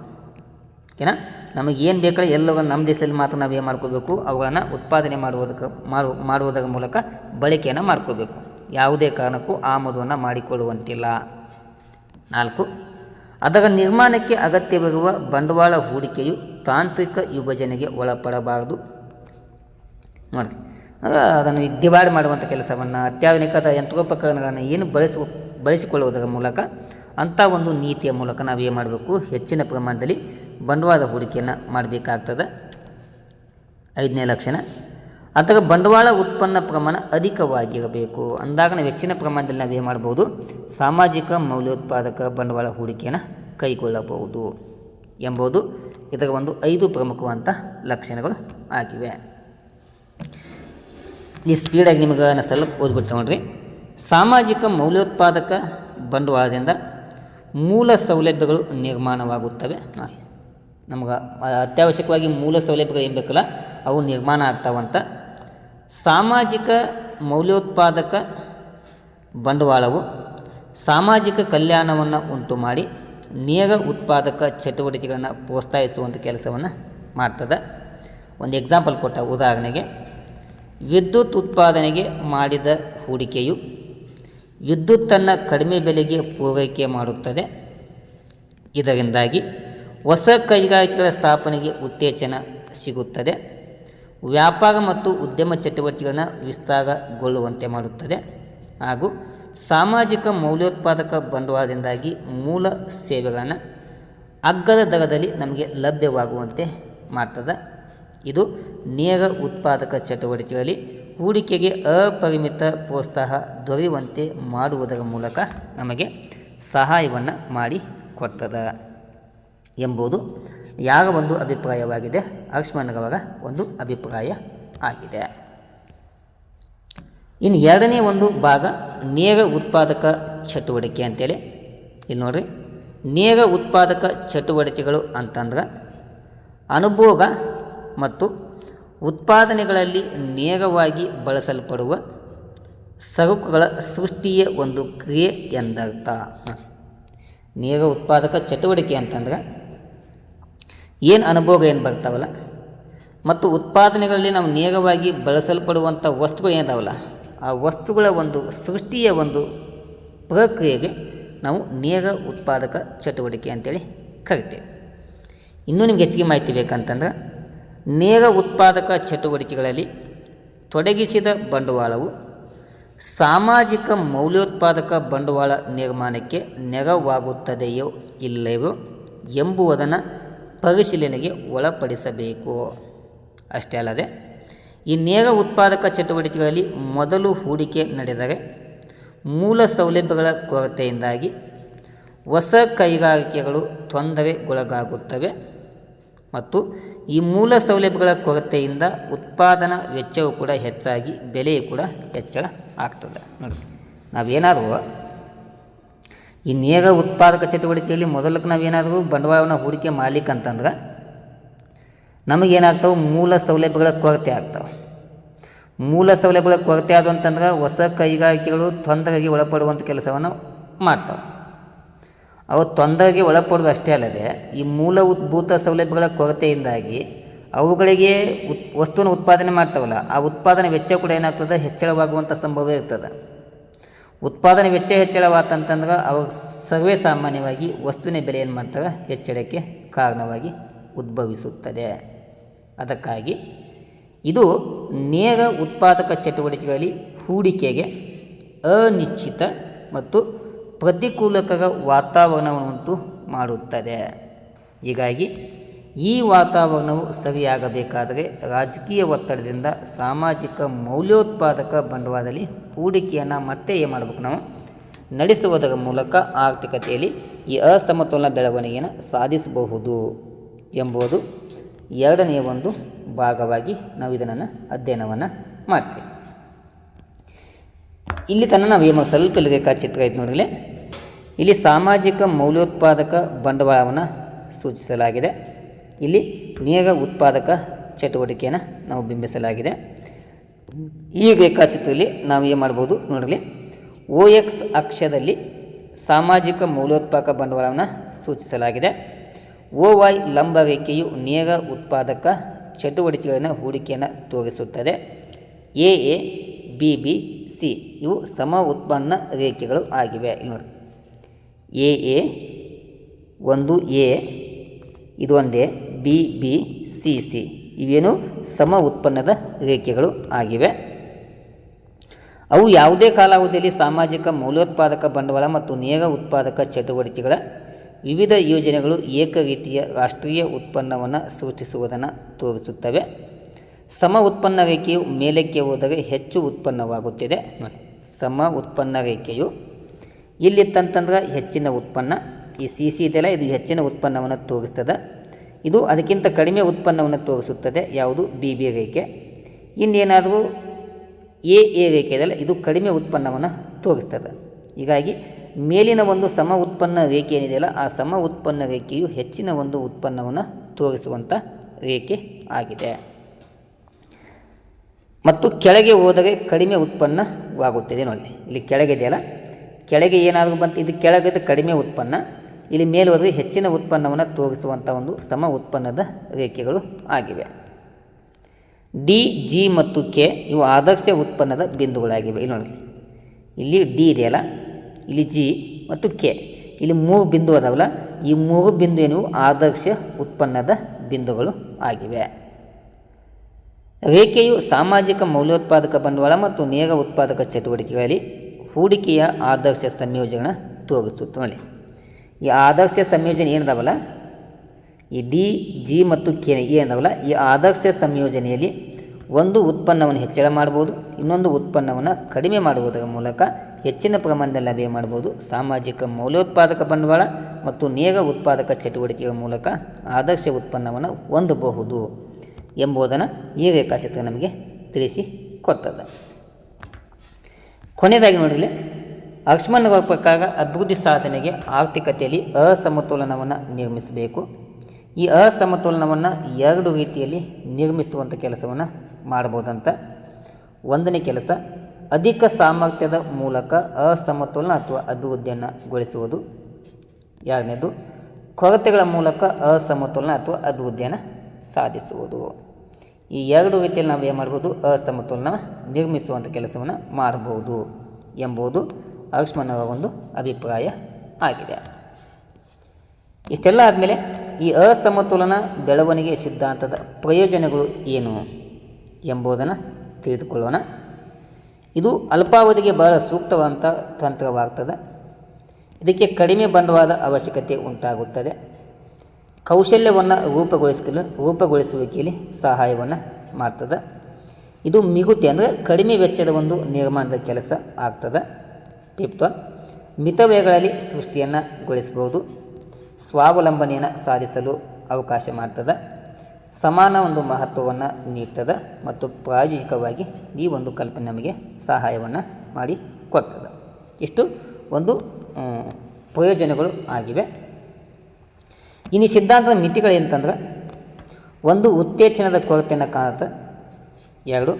ಓಕೆನಾ. ನಮಗೇನು ಬೇಕಲ್ಲ ಎಲ್ಲವನ್ನು ನಮ್ಮ ದೇಶದಲ್ಲಿ ಮಾತ್ರ ನಾವೇನು ಮಾಡ್ಕೋಬೇಕು, ಅವುಗಳನ್ನು ಉತ್ಪಾದನೆ ಮಾಡುವುದರ ಮೂಲಕ ಬಳಕೆಯನ್ನು ಮಾಡ್ಕೋಬೇಕು. ಯಾವುದೇ ಕಾರಣಕ್ಕೂ ಆಮದನ್ನು ಮಾಡಿಕೊಳ್ಳುವಂತಿಲ್ಲ. 4, ಅದರ ನಿರ್ಮಾಣಕ್ಕೆ ಅಗತ್ಯವಿರುವ ಬಂಡವಾಳ ಹೂಡಿಕೆಯು ತಾಂತ್ರಿಕ ವಿಭಜನೆಗೆ ಒಳಪಡಬಾರದು. ನೋಡಿ, ಅದನ್ನು ಡಿವೈಡ್ ಮಾಡುವಂಥ ಕೆಲಸವನ್ನು, ಅತ್ಯಾಧುನಿಕದ ಯಂತ್ರೋಪಕರಣಗಳನ್ನು ಏನು ಬಳಸಿಕೊಳ್ಳುವುದರ ಮೂಲಕ ಅಂಥ ಒಂದು ನೀತಿಯ ಮೂಲಕ ನಾವೇನು ಮಾಡಬೇಕು, ಹೆಚ್ಚಿನ ಪ್ರಮಾಣದಲ್ಲಿ ಬಂಡವಾಳ ಹೂಡಿಕೆಯನ್ನು ಮಾಡಬೇಕಾಗ್ತದೆ. 5ನೇ ಲಕ್ಷಣ, ಅದರ ಬಂಡವಾಳ ಉತ್ಪನ್ನ ಪ್ರಮಾಣ ಅಧಿಕವಾಗಿರಬೇಕು. ಅಂದಾಗ ನಾವು ಹೆಚ್ಚಿನ ಪ್ರಮಾಣದಲ್ಲಿ ನಾವೇನು ಮಾಡ್ಬೋದು, ಸಾಮಾಜಿಕ ಮೌಲ್ಯೋತ್ಪಾದಕ ಬಂಡವಾಳ ಹೂಡಿಕೆಯನ್ನು ಕೈಗೊಳ್ಳಬಹುದು ಎಂಬುದು ಇದರ ಒಂದು 5 ಪ್ರಮುಖವಾದಂಥ ಲಕ್ಷಣಗಳು ಆಗಿವೆ. ಈ ಸ್ಪೀಡಾಗಿ ನಿಮಗೆ ನಾನು ಸ್ವಲ್ಪ ಓದ್ಬಿಡ್ತಾ ನೋಡ್ರಿ. ಸಾಮಾಜಿಕ ಮೌಲ್ಯೋತ್ಪಾದಕ ಬಂಡವಾಳದಿಂದ ಮೂಲ ಸೌಲಭ್ಯಗಳು ನಿರ್ಮಾಣವಾಗುತ್ತವೆ. ನಮ್ಗೆ ಅತ್ಯವಶ್ಯಕವಾಗಿ ಮೂಲ ಸೌಲಭ್ಯಗಳು ಏನು ಬೇಕಲ್ಲ ಅವು ನಿರ್ಮಾಣ ಆಗ್ತಾವಂತ. ಸಾಮಾಜಿಕ ಮೌಲ್ಯೋತ್ಪಾದಕ ಬಂಡವಾಳವು ಸಾಮಾಜಿಕ ಕಲ್ಯಾಣವನ್ನು ಉಂಟು ಮಾಡಿ ನೇರ ಉತ್ಪಾದಕ ಚಟುವಟಿಕೆಗಳನ್ನು ಪ್ರೋತ್ಸಾಹಿಸುವಂಥ ಕೆಲಸವನ್ನು ಮಾಡ್ತದೆ. ಒಂದು ಎಕ್ಸಾಂಪಲ್ ಕೊಟ್ಟ, ಉದಾಹರಣೆಗೆ ವಿದ್ಯುತ್ ಉತ್ಪಾದನೆಗೆ ಮಾಡಿದ ಹೂಡಿಕೆಯು ವಿದ್ಯುತ್ತನ್ನು ಕಡಿಮೆ ಬೆಲೆಗೆ ಪೂರೈಕೆ ಮಾಡುತ್ತದೆ. ಇದರಿಂದಾಗಿ ಹೊಸ ಕೈಗಾರಿಕೆಗಳ ಸ್ಥಾಪನೆಗೆ ಉತ್ತೇಜನ ಸಿಗುತ್ತದೆ. ವ್ಯಾಪಾರ ಮತ್ತು ಉದ್ಯಮ ಚಟುವಟಿಕೆಗಳನ್ನು ವಿಸ್ತಾರಗೊಳ್ಳುವಂತೆ ಮಾಡುತ್ತದೆ ಹಾಗೂ ಸಾಮಾಜಿಕ ಮೌಲ್ಯೋತ್ಪಾದಕ ಬಂಡವಾಳದಿಂದಾಗಿ ಮೂಲ ಸೇವೆಗಳನ್ನು ಅಗ್ಗದ ದರದಲ್ಲಿ ನಮಗೆ ಲಭ್ಯವಾಗುವಂತೆ ಮಾಡ್ತದೆ. ಇದು ನೇರ ಉತ್ಪಾದಕ ಚಟುವಟಿಕೆಗಳಲ್ಲಿ ಹೂಡಿಕೆಗೆ ಅಪರಿಮಿತ ಪ್ರೋತ್ಸಾಹ ದೊರೆಯುವಂತೆ ಮಾಡುವುದರ ಮೂಲಕ ನಮಗೆ ಸಹಾಯವನ್ನು ಮಾಡಿಕೊಡ್ತದೆ ಎಂಬುದು ಯಾರ ಒಂದು ಅಭಿಪ್ರಾಯವಾಗಿದೆ? ಹರ್ಷ್ಮನ್ರವರ ಒಂದು ಅಭಿಪ್ರಾಯ ಆಗಿದೆ. ಇನ್ನು ಎರಡನೇ ಒಂದು ಭಾಗ ನೇರ ಉತ್ಪಾದಕ ಚಟುವಟಿಕೆ ಅಂತೇಳಿ. ಇಲ್ಲಿ ನೋಡಿರಿ, ನೇರ ಉತ್ಪಾದಕ ಚಟುವಟಿಕೆಗಳು ಅಂತಂದ್ರೆ ಅನುಭೋಗ ಮತ್ತು ಉತ್ಪಾದನೆಗಳಲ್ಲಿ ನೇರವಾಗಿ ಬಳಸಲ್ಪಡುವ ಸರಕುಗಳ ಸೃಷ್ಟಿಯ ಒಂದು ಕ್ರಿಯೆ ಎಂದರ್ಥ. ನೇರ ಉತ್ಪಾದಕ ಚಟುವಟಿಕೆ ಅಂತಂದ್ರೆ ಏನು ಅನುಭೋಗ ಏನು ಬರ್ತಾವಲ್ಲ ಮತ್ತು ಉತ್ಪಾದನೆಗಳಲ್ಲಿ ನಾವು ನೇರವಾಗಿ ಬಳಸಲ್ಪಡುವಂಥ ವಸ್ತುಗಳು ಏನಿದಾವಲ್ಲ, ಆ ವಸ್ತುಗಳ ಒಂದು ಸೃಷ್ಟಿಯ ಒಂದು ಪ್ರಕ್ರಿಯೆಗೆ ನಾವು ನೇರ ಉತ್ಪಾದಕ ಚಟುವಟಿಕೆ ಅಂತೇಳಿ ಕರಿತೇವೆ. ಇನ್ನೂ ನಿಮ್ಗೆ ಹೆಚ್ಚಿಗೆ ಮಾಹಿತಿ ಬೇಕಂತಂದ್ರೆ, ನೇರ ಉತ್ಪಾದಕ ಚಟುವಟಿಕೆಗಳಲ್ಲಿ ತೊಡಗಿಸಿದ ಬಂಡವಾಳವು ಸಾಮಾಜಿಕ ಮೌಲ್ಯೋತ್ಪಾದಕ ಬಂಡವಾಳ ನಿರ್ಮಾಣಕ್ಕೆ ನೆರವಾಗುತ್ತದೆಯೋ ಇಲ್ಲವೋ ಎಂಬುದನ್ನು ಪರಿಶೀಲನೆಗೆ ಒಳಪಡಿಸಬೇಕು. ಅಷ್ಟೇ ಅಲ್ಲದೆ ಈ ನೇರ ಉತ್ಪಾದಕ ಚಟುವಟಿಕೆಗಳಲ್ಲಿ ಮೊದಲು ಹೂಡಿಕೆ ನಡೆದರೆ ಮೂಲ ಸೌಲಭ್ಯಗಳ ಕೊರತೆಯಿಂದಾಗಿ ಹೊಸ ಕೈಗಾರಿಕೆಗಳು ತೊಂದರೆಗೊಳಗಾಗುತ್ತವೆ ಮತ್ತು ಈ ಮೂಲ ಸೌಲಭ್ಯಗಳ ಕೊರತೆಯಿಂದ ಉತ್ಪಾದನಾ ವೆಚ್ಚವು ಕೂಡ ಹೆಚ್ಚಾಗಿ ಬೆಲೆಯು ಕೂಡ ಹೆಚ್ಚಳ ಆಗ್ತದೆ. ನೋಡಿ, ನಾವೇನಾದರೂ ಈ ನೇರ ಉತ್ಪಾದಕ ಚಟುವಟಿಕೆಯಲ್ಲಿ ಮೊದಲಕ್ಕೆ ನಾವೇನಾದರೂ ಬಂಡವಾಳವನ್ನು ಹೂಡಿಕೆ ಮಾಡಲಿಕ್ಕಂತಂದ್ರೆ ನಮಗೇನಾಗ್ತವೆ? ಮೂಲ ಸೌಲಭ್ಯಗಳ ಕೊರತೆ ಆಗ್ತವೆ. ಮೂಲ ಸೌಲಭ್ಯಗಳ ಕೊರತೆ ಆದವು ಅಂತಂದ್ರೆ ಹೊಸ ಕೈಗಾರಿಕೆಗಳು ತೊಂದರೆಗೆ ಒಳಪಡುವಂಥ ಕೆಲಸವನ್ನು ಮಾಡ್ತಾವೆ. ಅವು ತೊಂದರೆಗೆ ಒಳಪಡೋದು ಅಷ್ಟೇ ಅಲ್ಲದೆ ಈ ಮೂಲಭೂತ ಸೌಲಭ್ಯಗಳ ಕೊರತೆಯಿಂದಾಗಿ ಅವುಗಳಿಗೆ ವಸ್ತುವನ್ನು ಉತ್ಪಾದನೆ ಮಾಡ್ತಾವಲ್ಲ, ಆ ಉತ್ಪಾದನೆ ವೆಚ್ಚ ಕೂಡ ಏನಾಗ್ತದೆ? ಹೆಚ್ಚಳವಾಗುವಂಥ ಸಂಭವ ಇರ್ತದೆ. ಉತ್ಪಾದನೆ ವೆಚ್ಚ ಹೆಚ್ಚಳವಾತಂತಂದ್ರೆ ಅವಾಗ ಸರ್ವೇ ಸಾಮಾನ್ಯವಾಗಿ ವಸ್ತುವಿನ ಬೆಲೆ ಏನು ಮಾಡ್ತಾರೆ? ಹೆಚ್ಚಳಕ್ಕೆ ಕಾರಣವಾಗಿ ಉದ್ಭವಿಸುತ್ತದೆ. ಅದಕ್ಕಾಗಿ ಇದು ನೇರ ಉತ್ಪಾದಕ ಚಟುವಟಿಕೆಗಳಲ್ಲಿ ಹೂಡಿಕೆಗೆ ಅನಿಶ್ಚಿತ ಮತ್ತು ಪ್ರತಿಕೂಲಕರ ವಾತಾವರಣವನ್ನುಂಟು ಮಾಡುತ್ತದೆ. ಹೀಗಾಗಿ ಈ ವಾತಾವರಣವು ಸರಿಯಾಗಬೇಕಾದರೆ ರಾಜಕೀಯ ಒತ್ತಡದಿಂದ ಸಾಮಾಜಿಕ ಮೌಲ್ಯೋತ್ಪಾದಕ ಬಂಡವಾಳದಲ್ಲಿ ಹೂಡಿಕೆಯನ್ನು ಮತ್ತೆ ಏನು ಮಾಡಬೇಕು? ನಾವು ನಡೆಸುವುದರ ಮೂಲಕ ಆರ್ಥಿಕತೆಯಲ್ಲಿ ಈ ಅಸಮತೋಲನ ಬೆಳವಣಿಗೆಯನ್ನು ಸಾಧಿಸಬಹುದು ಎಂಬುದು ಎರಡನೆಯ ಒಂದು ಭಾಗವಾಗಿ ನಾವು ಇದನ್ನು ಅಧ್ಯಯನವನ್ನು ಮಾಡ್ತೀವಿ. ಇಲ್ಲಿ ತನಕ ನಾವು ಏನು ಸ್ವಲ್ಪ ರೇಖಾಚಿತ್ರ ಐತೆ ನೋಡ್ರಿ. ಇಲ್ಲಿ ಸಾಮಾಜಿಕ ಮೌಲ್ಯೋತ್ಪಾದಕ ಬಂಡವಾಳವನ್ನು ಸೂಚಿಸಲಾಗಿದೆ. ಇಲ್ಲಿ ನೇರ ಉತ್ಪಾದಕ ಚಟುವಟಿಕೆಯನ್ನು ನಾವು ಬಿಂಬಿಸಲಾಗಿದೆ. ಈ ರೇಖಾಚಿತ್ರದಲ್ಲಿ ನಾವು ಏನು ಮಾಡ್ಬೋದು ನೋಡಲಿ, OX ಅಕ್ಷದಲ್ಲಿ ಸಾಮಾಜಿಕ ಮೌಲ್ಯೋತ್ಪಾದಕ ಬಂಡವಾಳವನ್ನು ಸೂಚಿಸಲಾಗಿದೆ. OY ಲಂಬ ರೇಖೆಯು ನೇರ ಉತ್ಪಾದಕ ಚಟುವಟಿಕೆಗಳನ್ನು ಹೂಡಿಕೆಯನ್ನು ತೋರಿಸುತ್ತದೆ. AA, BB, C ಇವು ಸಮ ಉತ್ಪನ್ನ ರೇಖೆಗಳು ಆಗಿವೆ. ಇಲ್ಲಿ ನೋಡಿ, AA ಒಂದು A, ಇದು ಒಂದೇ, BB, CC ಇವೇನು ಸಮ ಉತ್ಪನ್ನದ ರೇಖೆಗಳು ಆಗಿವೆ. ಅವು ಯಾವುದೇ ಕಾಲಾವಧಿಯಲ್ಲಿ ಸಾಮಾಜಿಕ ಮೌಲ್ಯೋತ್ಪಾದಕ ಬಂಡವಾಳ ಮತ್ತು ನೇರ ಉತ್ಪಾದಕ ಚಟುವಟಿಕೆಗಳ ವಿವಿಧ ಯೋಜನೆಗಳು ಏಕ ರೀತಿಯ ರಾಷ್ಟ್ರೀಯ ಉತ್ಪನ್ನವನ್ನು ಸೃಷ್ಟಿಸುವುದನ್ನು ತೋರಿಸುತ್ತವೆ. ಸಮ ಉತ್ಪನ್ನ ರೇಖೆಯು ಮೇಲಕ್ಕೆ ಹೋದರೆ ಹೆಚ್ಚು ಉತ್ಪನ್ನವಾಗುತ್ತಿದೆ. ಸಮ ಉತ್ಪನ್ನ ರೇಖೆಯು ಇಲ್ಲಿತ್ತಂತಂದ್ರೆ ಹೆಚ್ಚಿನ ಉತ್ಪನ್ನ, ಈ CC ಇದೆಲ್ಲ ಇದು ಹೆಚ್ಚಿನ ಉತ್ಪನ್ನವನ್ನು ತೋರಿಸ್ತದೆ. ಇದು ಅದಕ್ಕಿಂತ ಕಡಿಮೆ ಉತ್ಪನ್ನವನ್ನು ತೋರಿಸುತ್ತದೆ. ಯಾವುದು? BB ರೇಖೆ. ಇನ್ನೇನಾದರೂ AA ರೇಖೆ ಇದೆಲ್ಲ ಇದು ಕಡಿಮೆ ಉತ್ಪನ್ನವನ್ನು ತೋರಿಸ್ತದೆ. ಹೀಗಾಗಿ ಮೇಲಿನ ಒಂದು ಸಮ ಉತ್ಪನ್ನ ರೇಖೆ ಏನಿದೆಯಲ್ಲ, ಆ ಸಮ ಉತ್ಪನ್ನ ರೇಖೆಯು ಹೆಚ್ಚಿನ ಒಂದು ಉತ್ಪನ್ನವನ್ನು ತೋರಿಸುವಂಥ ರೇಖೆ ಆಗಿದೆ. ಮತ್ತು ಕೆಳಗೆ ಹೋದರೆ ಕಡಿಮೆ ಉತ್ಪನ್ನವಾಗುತ್ತದೆ. ನೋಡಿ, ಇಲ್ಲಿ ಕೆಳಗೆ ಇದೆಯಲ್ಲ, ಕೆಳಗೆ ಏನಾದರೂ ಬಂತು, ಇದು ಕೆಳಗದ ಕಡಿಮೆ ಉತ್ಪನ್ನ, ಇಲ್ಲಿ ಮೇಲೆ ಹೋದರೆ ಹೆಚ್ಚಿನ ಉತ್ಪನ್ನವನ್ನು ತೋರಿಸುವಂಥ ಒಂದು ಸಮ ಉತ್ಪನ್ನದ ರೇಖೆಗಳು ಆಗಿವೆ. D, G ಮತ್ತು K ಇವು ಆದರ್ಶ ಉತ್ಪನ್ನದ ಬಿಂದುಗಳಾಗಿವೆ. ಇಲ್ಲಿ ನೋಡಿ, ಇಲ್ಲಿ D ಇದೆಯಲ್ಲ, ಇಲ್ಲಿ G ಮತ್ತು K ಇಲ್ಲಿ 3 ಬಿಂದು ಅದಾವಲ್ಲ, ಈ 3 ಬಿಂದು ಏನು ಆದರ್ಶ ಉತ್ಪನ್ನದ ಬಿಂದುಗಳು ಆಗಿವೆ. ರೇಖೆಯು ಸಾಮಾಜಿಕ ಮೌಲ್ಯೋತ್ಪಾದಕ ಬಂಡವಾಳ ಮತ್ತು ನೇರ ಉತ್ಪಾದಕ ಚಟುವಟಿಕೆಗಳಲ್ಲಿ ಹೂಡಿಕೆಯ ಆದರ್ಶ ಸಂಯೋಜನೆ ತೋರಿಸುತ್ತೆ. ನೋಡಿ, ಈ ಆದರ್ಶ ಸಂಯೋಜನೆ ಏನದಾವಲ್ಲ, ಈ ಡಿ, ಜಿ ಮತ್ತು ಕೆ ಏನದಾವಲ್ಲ, ಈ ಆದರ್ಶ ಸಂಯೋಜನೆಯಲ್ಲಿ ಒಂದು ಉತ್ಪನ್ನವನ್ನು ಹೆಚ್ಚಳ ಮಾಡ್ಬೋದು, ಇನ್ನೊಂದು ಉತ್ಪನ್ನವನ್ನು ಕಡಿಮೆ ಮಾಡುವುದರ ಮೂಲಕ ಹೆಚ್ಚಿನ ಪ್ರಮಾಣದಲ್ಲಿ ಲಭ್ಯ ಮಾಡ್ಬೋದು. ಸಾಮಾಜಿಕ ಮೌಲ್ಯೋತ್ಪಾದಕ ಬಂಡವಾಳ ಮತ್ತು ನೇರ ಉತ್ಪಾದಕ ಚಟುವಟಿಕೆಗಳ ಮೂಲಕ ಆದರ್ಶ ಉತ್ಪನ್ನವನ್ನು ಹೊಂದಬಹುದು ಎಂಬುದನ್ನು ಈ ರೇಖಾಚಿತ್ರ ನಮಗೆ ತಿಳಿಸಿ ಕೊಡ್ತದೆ. ಕೊನೆಯದಾಗಿ ನೋಡಿರಲಿ, ಅಕ್ಷ್ಮನ್‌ರವರ ಪ್ರಕಾರ ಅಭಿವೃದ್ಧಿ ಸಾಧನೆಗೆ ಆರ್ಥಿಕತೆಯಲ್ಲಿ ಅಸಮತೋಲನವನ್ನು ನಿರ್ಮಿಸಬೇಕು. ಈ ಅಸಮತೋಲನವನ್ನು 2 ರೀತಿಯಲ್ಲಿ ನಿರ್ಮಿಸುವಂಥ ಕೆಲಸವನ್ನು ಮಾಡ್ಬೋದಂತ. ಒಂದನೇ ಕೆಲಸ, ಅಧಿಕ ಸಾಮರ್ಥ್ಯದ ಮೂಲಕ ಅಸಮತೋಲನ ಅಥವಾ ಅಭಿವೃದ್ಧಿಯನ್ನು ಗೊಳಿಸುವುದು. ಎರಡನೇದು, ಕೊರತೆಗಳ ಮೂಲಕ ಅಸಮತೋಲನ ಅಥವಾ ಅಭಿವೃದ್ಧಿಯನ್ನು ಸಾಧಿಸುವುದು. ಈ 2 ರೀತಿಯಲ್ಲಿ ನಾವು ಏನು ಮಾಡ್ಬೋದು, ಅಸಮತೋಲನ ನಿರ್ಮಿಸುವಂಥ ಕೆಲಸವನ್ನು ಮಾಡಬಹುದು ಎಂಬುದು ಅಕ್ಷ್ಮನ್‌ರವರ ಒಂದು ಅಭಿಪ್ರಾಯ ಆಗಿದೆ. ಇಷ್ಟೆಲ್ಲ ಆದಮೇಲೆ ಈ ಅಸಮತೋಲನ ಬೆಳವಣಿಗೆ ಸಿದ್ಧಾಂತದ ಪ್ರಯೋಜನಗಳು ಏನು ಎಂಬುದನ್ನು ತಿಳಿದುಕೊಳ್ಳೋಣ. ಇದು ಅಲ್ಪಾವಧಿಗೆ ಬಹಳ ಸೂಕ್ತವಾದಂಥ ತಂತ್ರವಾಗ್ತದೆ. ಇದಕ್ಕೆ ಕಡಿಮೆ ಬಂಡವಾಳದ ಅವಶ್ಯಕತೆ ಉಂಟಾಗುತ್ತದೆ. ಕೌಶಲ್ಯವನ್ನು ರೂಪುಗೊಳಿಸುವಿಕೆಯಲ್ಲಿ ಸಹಾಯವನ್ನು ಮಾಡ್ತದೆ. ಇದು ಮಿಗುತಿ ಅಂದರೆ ಕಡಿಮೆ ವೆಚ್ಚದ ಒಂದು ನಿರ್ಮಾಣದ ಕೆಲಸ ಆಗ್ತದೆ. ಫಿಫ್ತ್ ಒನ್, ಮಿತವ್ಯಯಗಳಲ್ಲಿ ಸೃಷ್ಟಿಯನ್ನು ಗೊಳಿಸಬಹುದು. ಸ್ವಾವಲಂಬನೆಯನ್ನು ಸಾಧಿಸಲು ಅವಕಾಶ ಮಾಡ್ತದೆ. ಸಮಾನ ಒಂದು ಮಹತ್ವವನ್ನು ನೀಡ್ತದೆ ಮತ್ತು ಪ್ರಾಯೋಗಿಕವಾಗಿ ಈ ಒಂದು ಕಲ್ಪನೆ ನಮಗೆ ಸಹಾಯವನ್ನು ಮಾಡಿ ಕೊಡ್ತದೆ. ಇಷ್ಟು ಒಂದು ಪ್ರಯೋಜನಗಳು ಆಗಿವೆ. ಇನ್ನು ಸಿದ್ಧಾಂತದ ಮಿತಿಗಳು ಅಂತಂದ್ರೆ, 1, ಉತ್ತೇಜನದ ಕೊರತೆಯನ್ನು ಕಾಣುತ್ತೆ. 2,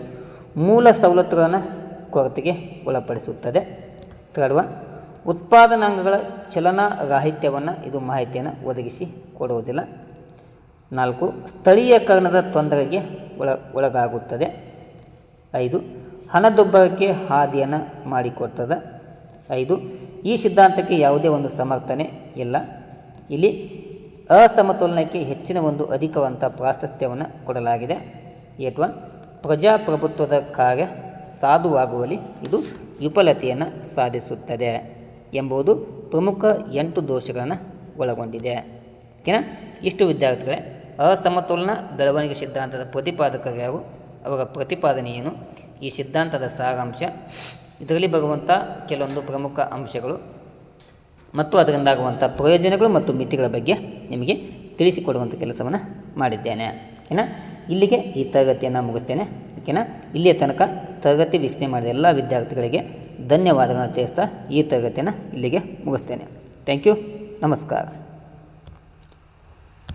ಮೂಲ ಸವಲತ್ತುಗಳನ್ನು ಕೊರತೆಗೆ ಒಳಪಡಿಸುತ್ತದೆ. 3, ಉತ್ಪಾದನಾಂಗಗಳ ಚಲನರಾಹಿತ್ಯವನ್ನು ಇದು ಮಾಹಿತಿಯನ್ನು ಒದಗಿಸಿ ಕೊಡುವುದಿಲ್ಲ. 4, ಸ್ಥಳೀಯಕರಣದ ತೊಂದರೆಗೆ ಒಳಗಾಗುತ್ತದೆ. 5, ಹಣದುಬ್ಬರಕ್ಕೆ ಹಾದಿಯನ್ನು ಮಾಡಿಕೊಡ್ತದೆ. 5, ಈ ಸಿದ್ಧಾಂತಕ್ಕೆ ಯಾವುದೇ ಒಂದು ಸಮರ್ಥನೆ ಇಲ್ಲ. ಇಲ್ಲಿ ಅಸಮತೋಲನಕ್ಕೆ ಹೆಚ್ಚಿನ ಒಂದು ಅಧಿಕವಂತ ಪ್ರಾಶಸ್ತ್ಯವನ್ನು ಕೊಡಲಾಗಿದೆ. 8, ಪ್ರಜಾಪ್ರಭುತ್ವದ ಕಾರ್ಯ ಸಾಧುವಾಗುವಲ್ಲಿ ಇದು ವಿಫಲತೆಯನ್ನು ಸಾಧಿಸುತ್ತದೆ ಎಂಬುದು ಪ್ರಮುಖ 8 ದೋಷಗಳನ್ನು ಒಳಗೊಂಡಿದೆ. ಓಕೆನಾ? ಇಷ್ಟು ವಿದ್ಯಾರ್ಥಿಗಳೇ ಅಸಮತೋಲನ ಬೆಳವಣಿಗೆ ಸಿದ್ಧಾಂತದ ಪ್ರತಿಪಾದಕರು ಯಾರು, ಅವರ ಪ್ರತಿಪಾದನೆ ಏನು, ಈ ಸಿದ್ಧಾಂತದ ಸಾರಾಂಶ, ಇದರಲ್ಲಿ ಬರುವಂಥ ಕೆಲವೊಂದು ಪ್ರಮುಖ ಅಂಶಗಳು ಮತ್ತು ಅದರಿಂದಾಗುವಂಥ ಪ್ರಯೋಜನಗಳು ಮತ್ತು ಮಿತಿಗಳ ಬಗ್ಗೆ ನಿಮಗೆ ತಿಳಿಸಿಕೊಡುವಂಥ ಕೆಲಸವನ್ನು ಮಾಡಿದ್ದೇನೆ. ಓಕೆನಾ? ಇಲ್ಲಿಗೆ ಈ ತರಗತಿಯನ್ನು ಮುಗಿಸ್ತೇನೆ. ಓಕೆನಾ? ಇಲ್ಲಿಯ ತನಕ ತರಗತಿ ವೀಕ್ಷಣೆ ಮಾಡಿದ ಎಲ್ಲ ವಿದ್ಯಾರ್ಥಿಗಳಿಗೆ ಧನ್ಯವಾದಗಳನ್ನು ತಿಳಿಸ್ತಾ ಈ ತರಗತಿಯನ್ನು ಇಲ್ಲಿಗೆ ಮುಗಿಸ್ತೇನೆ. Thank you. ನಮಸ್ಕಾರ.